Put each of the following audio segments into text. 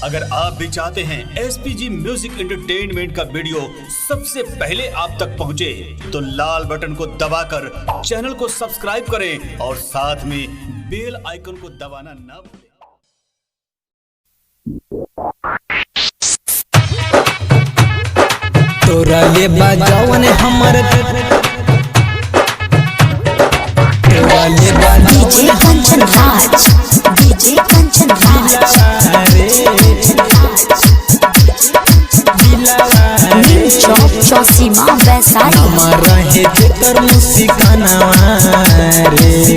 अगर आप भी चाहते हैं SPG म्यूजिक एंटरटेनमेंट का वीडियो सबसे पहले आप तक पहुंचे, तो लाल बटन को दबाकर चैनल को सब्सक्राइब करें और साथ में बेल आइकन को दबाना ना भूलें। तोरा ले बाजावन हमर तोरा ले बाजावन कंचन राज डीजे कंचन राज नीम चौक चौसीमा वैशाली हमारा है जेकर मुस्कानवा रे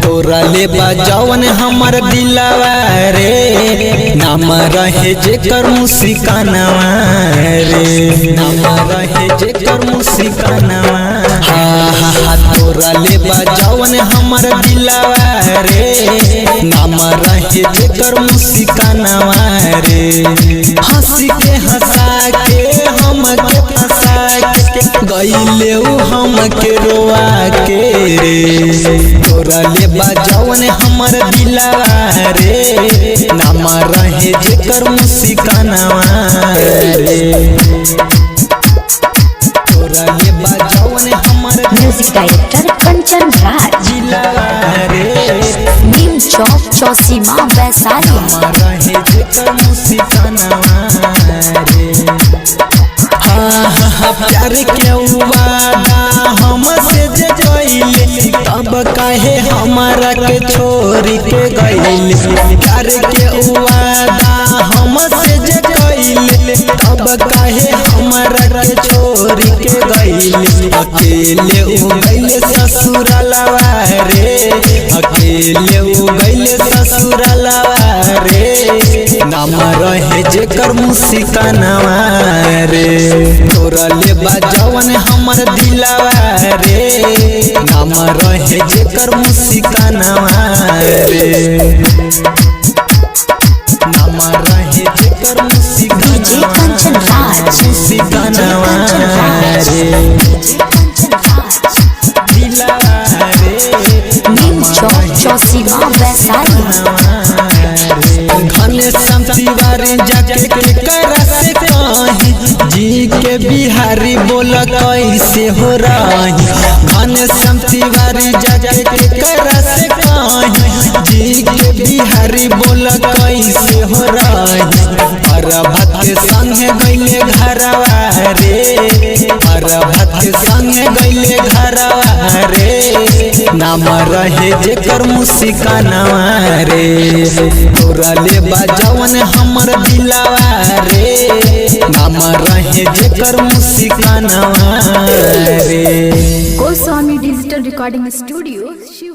तोरा ले बाजावन हमर दिलवा रे नाम रहे जेकर मुस्कानवा रे नाम रहे जेकर मुस्कानवा हा तोरा ले बाजावन हमर दिलवा रे नाम रहे जेकर मुस्कानवा रे हंसी के हंसा के हम के फंसा के गइले उ हम के रोआ के रे तोरा ले बाजावन हमर दिलवा रे नाम रहे जेकर मुस्कानवा रे तोरा ले बाजावन हमर म्यूजिक डायरेक्टर कंचन राज दिलवा रे नीम चौक चौसीमा वैशाली नाम रहे जेकर मुस्कानवा रे प्यार के वादा हमसे जे गइले तब काहे हमारा के छोड़ के गइले प्यार के वादा हमसे जे गइले तब काहे हमारा के छोड़ के गइले अकेले उ गइले ससुरालवा रे अकेले उ गइले ससुरालवा रे नाम रहे जेकर मुस्कानवा रे तोरा ले बाजावन हमर दिलवा रे नाम रहे जेकर मुस्कानवा रे नाम रहे जेकर डीजे कंचन राज मुस्कानवा रे दिलवा रे नीम चौक चौसीमा वैशाली घने संतिवारी जाके के करा से कहीं जी के बिहारी बोल कैसे हो रही घने संतिवारी जाके के करा से कहीं जी के बिहारी बोल कैसे हो रही अरभत के संगे गइले घरवा रे अरभत के संगे गइले घरवा रे नाम रहे जेकर मुस्कानवा रे तोरा ले बाजावन हमर दिलवा रे नाम रहे जेकर मुस्कानवा रे Goswami digital recording studio Shiv.